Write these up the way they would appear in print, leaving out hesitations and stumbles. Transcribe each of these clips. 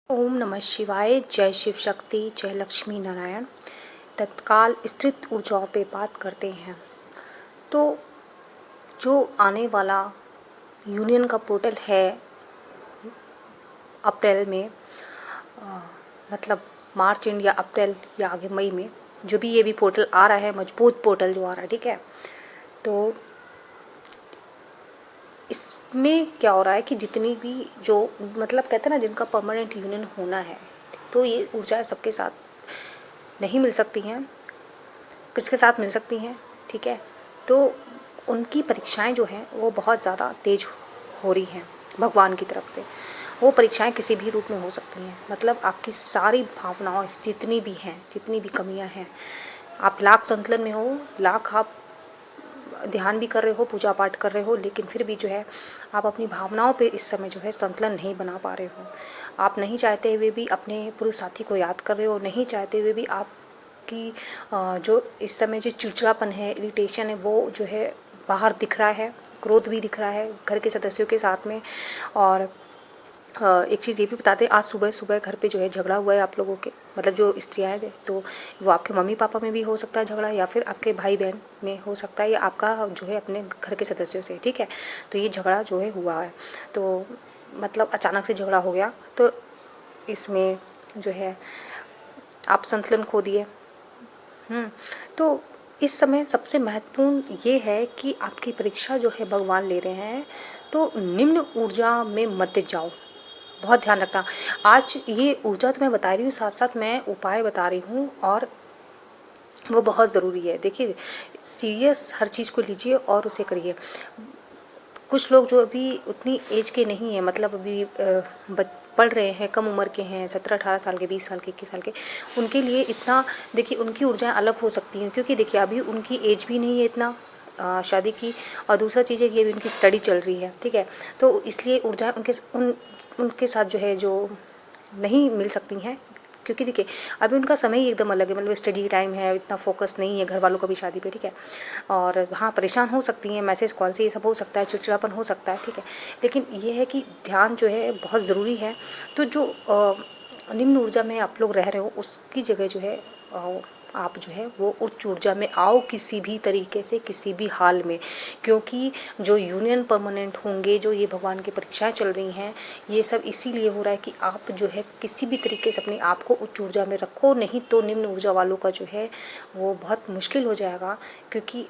ओम नमः शिवाय। जय शिव शक्ति, जय लक्ष्मी नारायण। तत्काल स्थित ऊर्जाओं पे बात करते हैं। तो जो आने वाला यूनियन का पोर्टल है अप्रैल में, मतलब मार्च एंड या अप्रैल या आगे मई में, जो भी ये भी पोर्टल आ रहा है, मजबूत पोर्टल जो आ रहा है, ठीक है। तो इसमें क्या हो रहा है कि जितनी भी जो मतलब कहते हैं ना, जिनका परमानेंट यूनियन होना है, तो ये ऊर्जाएं सबके साथ नहीं मिल सकती हैं, किसके साथ मिल सकती हैं, ठीक है। तो उनकी परीक्षाएं जो हैं वो बहुत ज़्यादा तेज हो रही हैं भगवान की तरफ से। वो परीक्षाएं किसी भी रूप में हो सकती हैं, मतलब आपकी सारी भावनाओं जितनी भी हैं, जितनी भी कमियां हैं, आप लाख संतुलन में हो, लाख आप ध्यान भी कर रहे हो, पूजा पाठ कर रहे हो, लेकिन फिर भी जो है आप अपनी भावनाओं पे इस समय जो है संतुलन नहीं बना पा रहे हो। आप नहीं चाहते हुए भी अपने पुरुष साथी को याद कर रहे हो, नहीं चाहते हुए भी आप कि जो इस समय जो चिड़चिड़ापन है, इरिटेशन है, वो जो है बाहर दिख रहा है, क्रोध भी दिख रहा है घर के सदस्यों के साथ में। और एक चीज़ ये भी बता दें, आज सुबह सुबह घर पे जो है झगड़ा हुआ है आप लोगों के, मतलब जो स्त्रियाँ हैं, तो वो आपके मम्मी पापा में भी हो सकता है झगड़ा, या फिर आपके भाई बहन में हो सकता है, या आपका जो है अपने घर के सदस्यों से, ठीक है। तो ये झगड़ा जो है हुआ है, तो मतलब अचानक से झगड़ा हो गया, तो इसमें जो है आप संतुलन खो दिए। तो इस समय सबसे महत्वपूर्ण ये है कि आपकी परीक्षा जो है भगवान ले रहे हैं, तो निम्न ऊर्जा में मत जाओ, बहुत ध्यान रखना। आज ये ऊर्जा तो मैं बता रही हूँ, साथ साथ मैं उपाय बता रही हूँ, और वो बहुत ज़रूरी है। देखिए, सीरियस हर चीज़ को लीजिए और उसे करिए। कुछ लोग जो अभी उतनी एज के नहीं हैं, मतलब अभी पढ़ रहे हैं, कम उम्र के हैं, 17-18 साल के, 20 साल के, 21 साल के, उनके लिए इतना, देखिए उनकी ऊर्जाएं अलग हो सकती हैं, क्योंकि देखिए अभी उनकी एज भी नहीं है इतना शादी की, और दूसरा चीज़ है कि अभी उनकी स्टडी चल रही है, ठीक है। तो इसलिए ऊर्जाएं उनके साथ जो है जो नहीं मिल सकती हैं, क्योंकि देखिए अभी उनका समय ही एकदम अलग है, मतलब स्टडी टाइम है, इतना फोकस नहीं है घर वालों का भी शादी पे, ठीक है। और हाँ, परेशान हो सकती हैं, मैसेज कॉल से ये सब हो सकता है, चिड़चिड़ापन हो सकता है, ठीक है। लेकिन ये है कि ध्यान जो है बहुत ज़रूरी है। तो जो निम्न ऊर्जा में आप लोग रह रहे हो, उसकी जगह जो है आप जो है वो उच्च ऊर्जा में आओ, किसी भी तरीके से, किसी भी हाल में। क्योंकि जो यूनियन परमानेंट होंगे, जो ये भगवान की परीक्षाएं चल रही हैं, ये सब इसीलिए हो रहा है कि आप जो है किसी भी तरीके से अपने आप को उच्च ऊर्जा में रखो, नहीं तो निम्न ऊर्जा वालों का जो है वो बहुत मुश्किल हो जाएगा। क्योंकि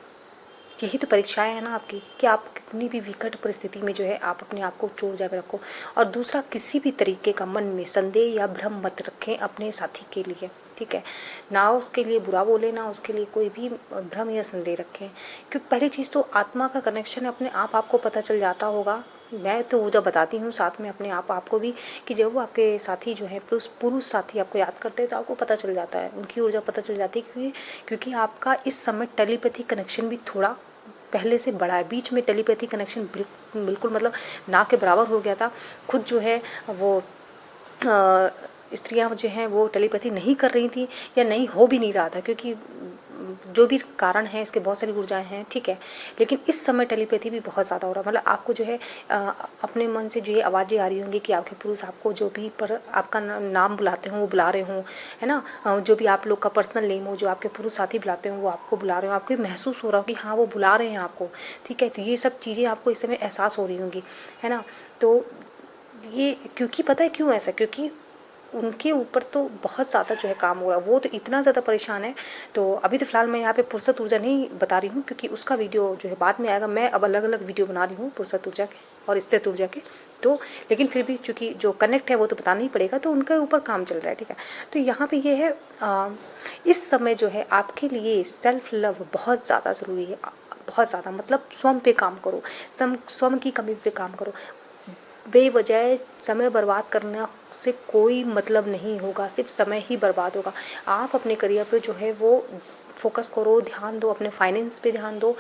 यही तो परीक्षाएं है ना आपकी, कि आप कितनी भी विकट परिस्थिति में जो है आप अपने आप को उच्च ऊर्जा में रखो। और दूसरा, किसी भी तरीके का मन में संदेह या भ्रम मत रखें अपने साथी के लिए, ठीक है। ना उसके लिए बुरा बोले, ना उसके लिए कोई भी भ्रम या संदेह रखें, क्योंकि पहली चीज़ तो आत्मा का कनेक्शन है, अपने आप आपको पता चल जाता होगा। मैं तो ऊर्जा बताती हूँ साथ में अपने आप आपको भी, कि जब वो आपके साथी जो है पुरुष साथी आपको याद करते हैं, तो आपको पता चल जाता है, उनकी ऊर्जा पता चल जाती है, क्योंकि आपका इस समय टेलीपैथी कनेक्शन भी थोड़ा पहले से बढ़ा है। बीच में टेलीपैथी कनेक्शन बिल्कुल मतलब ना के बराबर हो गया था। खुद जो है वो स्त्रियां जो हैं वो टेलीपैथी नहीं कर रही थी, या नहीं हो भी नहीं रहा था, क्योंकि जो भी कारण है इसके बहुत सारी ऊर्जाएं हैं, ठीक है। लेकिन इस समय टेलीपैथी भी बहुत ज़्यादा हो रहा है, मतलब आपको जो है अपने मन से जो ये आवाज़ें आ रही होंगी कि आपके पुरुष आपको जो भी पर आपका नाम बुलाते हों, वो बुला रहे हों, है ना। जो भी आप लोग का पर्सनल नेम हो, जो आपके पुरुष साथी बुलाते हों, वो आपको बुला रहे हो, आपको महसूस हो रहा हो कि हाँ वो बुला रहे हैं आपको, ठीक है। तो ये सब चीज़ें आपको इस समय एहसास हो रही होंगी, है ना। तो ये क्योंकि पता है क्यों ऐसा, क्योंकि उनके ऊपर तो बहुत ज़्यादा जो है काम हो रहा है, वो तो इतना ज़्यादा परेशान है। तो अभी तो फ़िलहाल मैं यहाँ पे फुर्सत ऊर्जा नहीं बता रही हूँ, क्योंकि उसका वीडियो जो है बाद में आएगा। मैं अब अलग अलग वीडियो बना रही हूँ फुर्सत ऊर्जा के और स्थित ऊर्जा के। तो लेकिन फिर भी चूँकि जो कनेक्ट है वो तो बताना ही पड़ेगा, तो उनके ऊपर काम चल रहा है, ठीक है। तो यहाँ पर ये है, इस समय जो है आपके लिए सेल्फ लव बहुत ज़्यादा ज़रूरी है, बहुत ज़्यादा, मतलब स्वयं पे काम करो, स्वयं की कमी पे काम करो। बेवजह समय बर्बाद करने से कोई मतलब नहीं होगा, सिर्फ समय ही बर्बाद होगा। आप अपने करियर पे जो है वो फोकस करो, ध्यान दो, अपने फाइनेंस पे ध्यान दो।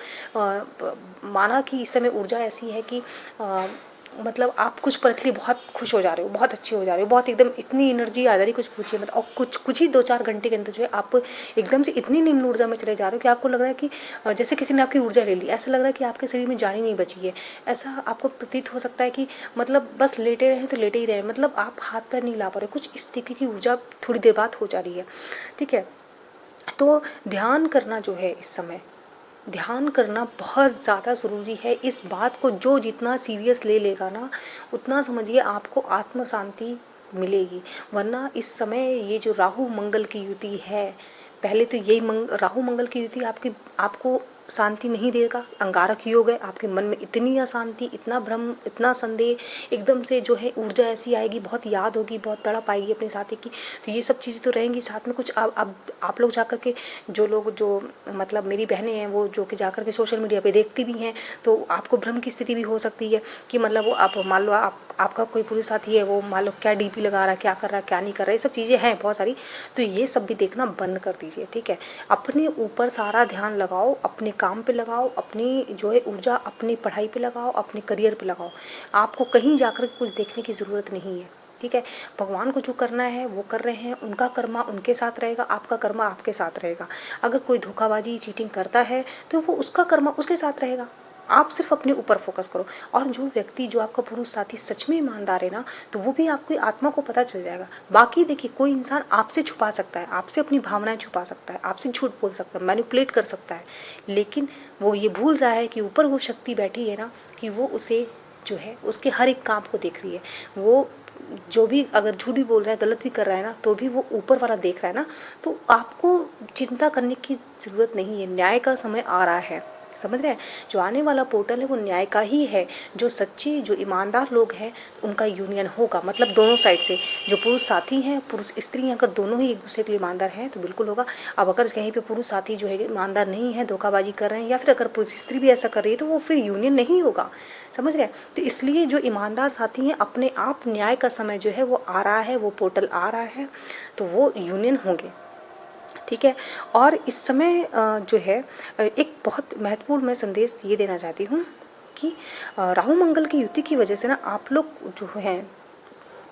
माना कि इस समय ऊर्जा ऐसी है कि मतलब आप कुछ पल के लिए बहुत खुश हो जा रहे हो, बहुत अच्छे हो जा रहे हो, बहुत एकदम इतनी एनर्जी आ जा रही है कुछ पूछिए मत। और कुछ ही 2-4 घंटे के अंदर जो है आप एकदम से इतनी निम्न ऊर्जा में चले जा रहे हो कि आपको लग रहा है कि जैसे किसी ने आपकी ऊर्जा ले ली। ऐसा लग रहा है कि आपके शरीर में जान ही नहीं बची है। ऐसा आपको प्रतीत हो सकता है कि मतलब बस लेटे रहें तो लेटे ही रहें, मतलब आप हाथ पैर नहीं हिला पा रहे, कुछ इस तरीके की ऊर्जा थोड़ी देर बाद हो जा रही है, ठीक है। तो ध्यान करना जो है इस समय, ध्यान करना बहुत ज़्यादा ज़रूरी है। इस बात को जो जितना सीरियस ले लेगा ना, उतना समझिए आपको आत्म शांति मिलेगी। वरना इस समय ये जो राहु मंगल की युति है, पहले तो यही राहु मंगल की युति आपको शांति नहीं देगा। अंगारक योग है, आपके मन में इतनी अशांति, इतना भ्रम, इतना संदेह, एकदम से जो है ऊर्जा ऐसी आएगी, बहुत याद होगी, बहुत तड़प आएगी अपने साथी की। तो ये सब चीज़ें तो रहेंगी। साथ में कुछ अब आप लोग जाकर के जो मतलब मेरी बहनें हैं वो जो कि जाकर के सोशल मीडिया पे देखती भी हैं, तो आपको भ्रम की स्थिति भी हो सकती है कि मतलब वो आप मान लो आपका कोई पुरुष साथी है, वो मान लो क्या डीपी लगा रहा है, क्या कर रहा है, क्या नहीं कर रहा है, ये सब चीज़ें हैं बहुत सारी। तो ये सब भी देखना बंद कर दीजिए, ठीक है। अपने ऊपर सारा ध्यान लगाओ, अपने काम पे लगाओ, अपनी जो है ऊर्जा अपनी पढ़ाई पे लगाओ, अपने करियर पे लगाओ। आपको कहीं जाकर कुछ देखने की ज़रूरत नहीं है, ठीक है। भगवान को जो करना है वो कर रहे हैं, उनका कर्मा उनके साथ रहेगा, आपका कर्मा आपके साथ रहेगा। अगर कोई धोखाबाजी चीटिंग करता है तो वो उसका कर्मा उसके साथ रहेगा। आप सिर्फ अपने ऊपर फोकस करो। और जो व्यक्ति, जो आपका पुरुष साथी सच में ईमानदार है ना, तो वो भी आपकी आत्मा को पता चल जाएगा। बाकी देखिए, कोई इंसान आपसे छुपा सकता है, आपसे अपनी भावनाएं छुपा सकता है, आपसे झूठ बोल सकता है, मैनिपुलेट कर सकता है, लेकिन वो ये भूल रहा है कि ऊपर वो शक्ति बैठी है ना, कि वो उसे जो है उसके हर एक काम को देख रही है। वो जो भी अगर झूठ भी बोल रहा है, गलत भी कर रहा है ना, तो भी वो ऊपर वाला देख रहा है ना। तो आपको चिंता करने की ज़रूरत नहीं है। न्याय का समय आ रहा है, समझ रहे हैं। जो आने वाला पोर्टल है वो न्याय का ही है। जो सच्चे, जो ईमानदार लोग हैं, उनका यूनियन होगा, मतलब दोनों साइड से। जो पुरुष साथी हैं, पुरुष स्त्री हैं, अगर दोनों ही एक दूसरे के लिए ईमानदार हैं तो बिल्कुल होगा। अब अगर कहीं पे पुरुष साथी जो है ईमानदार नहीं है, धोखाबाजी कर रहे हैं, या फिर अगर पुरुष स्त्री भी ऐसा कर रही है, तो वो फिर यूनियन नहीं होगा, समझ रहे हैं। तो इसलिए जो ईमानदार साथी हैं, अपने आप न्याय का समय जो है वो आ रहा है, वो पोर्टल आ रहा है, तो वो यूनियन होंगे, ठीक है। और इस समय जो है एक बहुत महत्वपूर्ण मैं संदेश ये देना चाहती हूँ कि राहु मंगल की युति की वजह से ना आप लोग जो हैं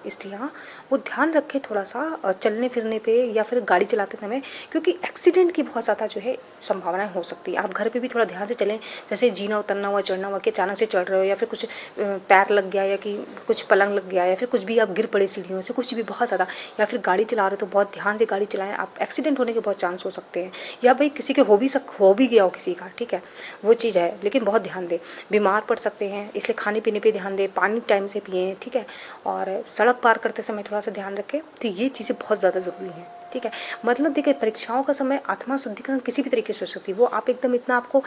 स्त्रियाँ, वो ध्यान रखें थोड़ा सा चलने फिरने पे या फिर गाड़ी चलाते समय, क्योंकि एक्सीडेंट की बहुत ज़्यादा जो है संभावनाएं हो सकती है। आप घर पे भी थोड़ा ध्यान से चलें, जैसे जीना उतरना हुआ, चढ़ना हुआ, कि अचानक से चढ़ रहे हो या फिर कुछ पैर लग गया, या कि कुछ पलंग लग गया, या फिर कुछ भी आप गिर पड़े सीढ़ियों से, कुछ भी बहुत ज़्यादा, या फिर गाड़ी चला रहे हो तो बहुत ध्यान से गाड़ी चलाएं। आप एक्सीडेंट होने के बहुत चांस हो सकते हैं, या भाई किसी के हो भी गया हो किसी का, ठीक है, वो चीज़ है, लेकिन बहुत ध्यान दें। बीमार पड़ सकते हैं, इसलिए खाने पीने पर ध्यान दें, पानी टाइम से पिएँ, ठीक है। और सड़क पार करते समय थोड़ा सा ध्यान रखें। तो ये चीज़ें बहुत ज़्यादा ज़रूरी हैं, ठीक है। मतलब देखिए, परीक्षाओं का समय आत्मा शुद्धिकरण किसी भी तरीके से हो सकती है। वो आप एकदम इतना आपको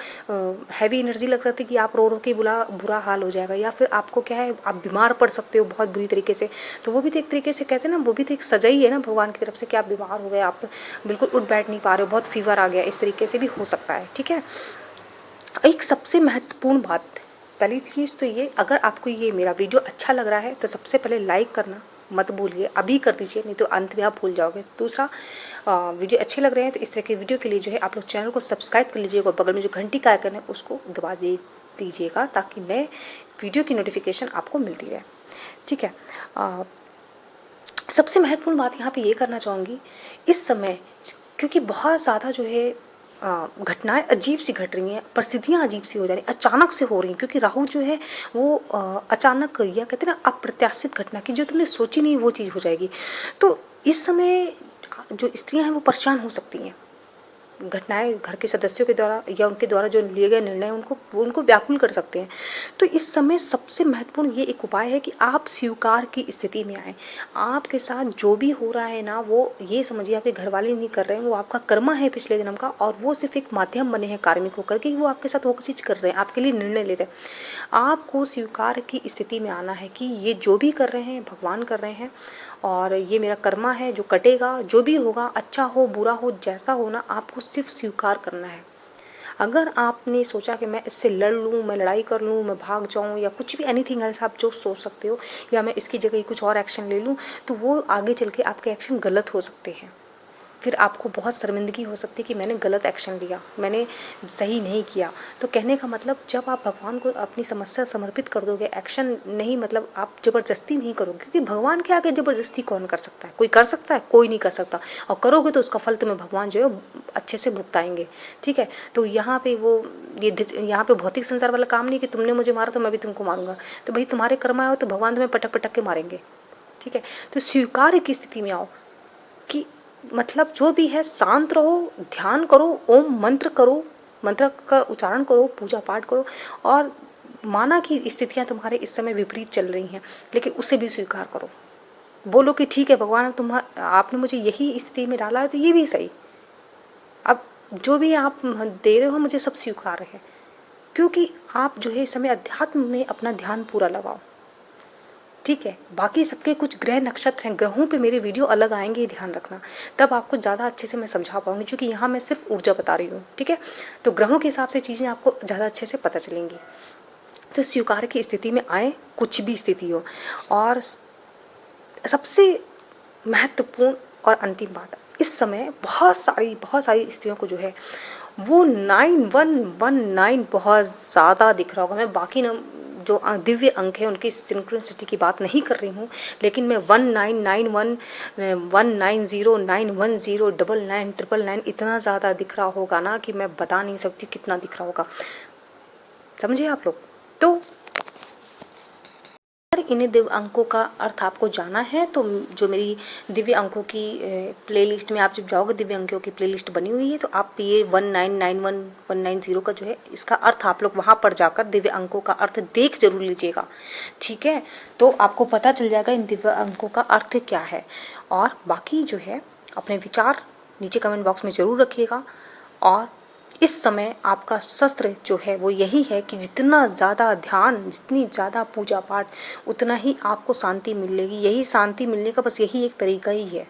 हैवी एनर्जी लग सकती है कि आप रो रो के बुरा हाल हो जाएगा, या फिर आपको क्या है, आप बीमार पड़ सकते हो बहुत बुरी तरीके से। तो वो भी तो एक तरीके से कहते हैं ना, वो भी तो एक सजा ही है ना भगवान की तरफ से, कि आप बीमार हो गए, आप बिल्कुल उठ बैठ नहीं पा रहे हो, बहुत फीवर आ गया, इस तरीके से भी हो सकता है, ठीक है। एक सबसे महत्वपूर्ण बात, पहली चीज़ तो ये, अगर आपको ये मेरा वीडियो अच्छा लग रहा है तो सबसे पहले लाइक करना मत भूलिए, अभी कर दीजिए, नहीं तो अंत में आप भूल जाओगे। दूसरा, वीडियो अच्छे लग रहे हैं तो इस तरह के वीडियो के लिए जो है आप लोग चैनल को सब्सक्राइब कर लीजिएगा, बगल में जो घंटी का आइकन है उसको दबा दीजिएगा, ताकि नए वीडियो की नोटिफिकेशन आपको मिलती रहे, ठीक है। सबसे महत्वपूर्ण बात यहाँ पे ये करना चाहूँगी, इस समय क्योंकि बहुत ज़्यादा जो है घटनाएं अजीब सी घट रही हैं, परिस्थितियाँ अजीब सी हो जा रही हैं, अचानक से हो रही हैं, क्योंकि राहु जो है वो अचानक, या कहते हैं ना, अप्रत्याशित घटना की जो तुमने सोची नहीं वो चीज़ हो जाएगी। तो इस समय जो स्त्रियां हैं वो परेशान हो सकती हैं। घटनाएं घर के सदस्यों के द्वारा या उनके द्वारा जो लिए गए निर्णय उनको व्याकुल कर सकते हैं। तो इस समय सबसे महत्वपूर्ण ये एक उपाय है कि आप स्वीकार की स्थिति में आएँ। आपके साथ जो भी हो रहा है ना, वो ये समझिए आपके घर वाले नहीं कर रहे हैं, वो आपका कर्मा है पिछले जन्म का, और वो सिर्फ एक माध्यम बने हैं कार्मिक होकर के, वो आपके साथ वो चीज़ कर रहे हैं, आपके लिए निर्णय ले रहे हैं। आपको स्वीकार की स्थिति में आना है कि ये जो भी कर रहे हैं भगवान कर रहे हैं, और ये मेरा कर्मा है जो कटेगा, जो भी होगा, अच्छा हो बुरा हो, जैसा हो ना, आपको सिर्फ स्वीकार करना है। अगर आपने सोचा कि मैं इससे लड़ लूँ, मैं लड़ाई कर लूँ, मैं भाग जाऊँ, या कुछ भी एनीथिंग एल्स आप जो सोच सकते हो, या मैं इसकी जगह कुछ और एक्शन ले लूँ, तो वो आगे चल के आपके एक्शन गलत हो सकते हैं। फिर आपको बहुत शर्मिंदगी हो सकती है कि मैंने गलत एक्शन लिया, मैंने सही नहीं किया। तो कहने का मतलब जब आप भगवान को अपनी समस्या समर्पित कर दोगे, एक्शन नहीं, मतलब आप ज़बरदस्ती नहीं करोगे, क्योंकि भगवान के आगे ज़बरदस्ती कौन कर सकता है? कोई कर सकता है? कोई नहीं कर सकता। और करोगे तो उसका फल तुम्हें भगवान जो है अच्छे से भुगताएंगे, ठीक है। तो यहाँ पे वो यहाँ पे भौतिक संसार वाला काम नहीं कि तुमने मुझे मारा तो मैं भी तुमको मारूंगा। तो भाई तुम्हारे कर्म आए हो तो भगवान तुम्हें पटक पटक के मारेंगे, ठीक है। तो स्वीकार की स्थिति में आओ कि मतलब जो भी है शांत रहो, ध्यान करो, ओम मंत्र करो, मंत्र का उच्चारण करो, पूजा पाठ करो, और माना कि स्थितियाँ तुम्हारे इस समय विपरीत चल रही हैं, लेकिन उसे भी स्वीकार करो। बोलो कि ठीक है भगवान, आपने मुझे यही स्थिति में डाला है तो ये भी सही, अब जो भी आप दे रहे हो मुझे सब स्वीकार है। क्योंकि आप जो है इस समय अध्यात्म में अपना ध्यान पूरा लगाओ, ठीक है। बाकी सबके कुछ ग्रह नक्षत्र हैं, ग्रहों पे मेरे वीडियो अलग आएंगे, ध्यान रखना, तब आपको ज़्यादा अच्छे से मैं समझा पाऊंगी, क्योंकि यहाँ मैं सिर्फ ऊर्जा बता रही हूँ, ठीक है। तो ग्रहों के हिसाब से चीज़ें आपको ज़्यादा अच्छे से पता चलेंगी। तो स्वीकार की स्थिति में आए, कुछ भी स्थिति हो। और सबसे महत्वपूर्ण और अंतिम बात, इस समय बहुत सारी स्त्रियों को जो है वो 9119 बहुत ज़्यादा दिख रहा होगा। मैं बाकी ना जो दिव्य अंक है उनकी सिंक्रोनिसिटी की बात नहीं कर रही हूँ, लेकिन मैं 1991 190 910 99 इतना ज़्यादा दिख रहा होगा ना कि मैं बता नहीं सकती कितना दिख रहा होगा, समझे आप लोग। तो इन्हें दिव्य अंकों का अर्थ आपको जाना है तो जो मेरी दिव्य अंकों की प्लेलिस्ट में आप जब जाओगे, दिव्य अंकों की प्लेलिस्ट बनी हुई है, तो आप ये 1991 190 का जो है इसका अर्थ आप लोग वहाँ पर जाकर दिव्य अंकों का अर्थ देख जरूर लीजिएगा, ठीक है। तो आपको पता चल जाएगा इन दिव्य अंकों का अर्थ क्या है। और बाकी जो है अपने विचार नीचे कमेंट बॉक्स में ज़रूर रखिएगा। और इस समय आपका शस्त्र जो है वो यही है कि जितना ज़्यादा ध्यान, जितनी ज़्यादा पूजा पाठ, उतना ही आपको शांति मिलेगी। यही शांति मिलने का बस यही एक तरीका ही है,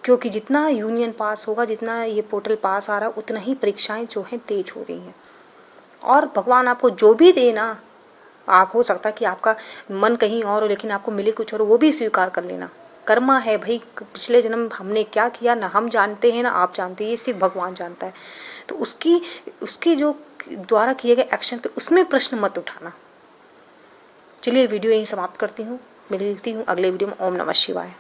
क्योंकि जितना यूनियन पास होगा, जितना ये पोर्टल पास आ रहा है, उतना ही परीक्षाएं जो हैं तेज हो रही हैं। और भगवान आपको जो भी देना, आप हो सकता है कि आपका मन कहीं और हो लेकिन आपको मिले कुछ और, वो भी स्वीकार कर लेना। कर्मा है भाई, पिछले जन्म हमने क्या किया ना हम जानते हैं ना आप जानते हैं, ये सिर्फ भगवान जानता है। तो उसकी जो द्वारा किए गए एक्शन पे उसमें प्रश्न मत उठाना। चलिए वीडियो यहीं समाप्त करती हूँ, मिलती हूँ अगले वीडियो में। ओम नमः शिवाय।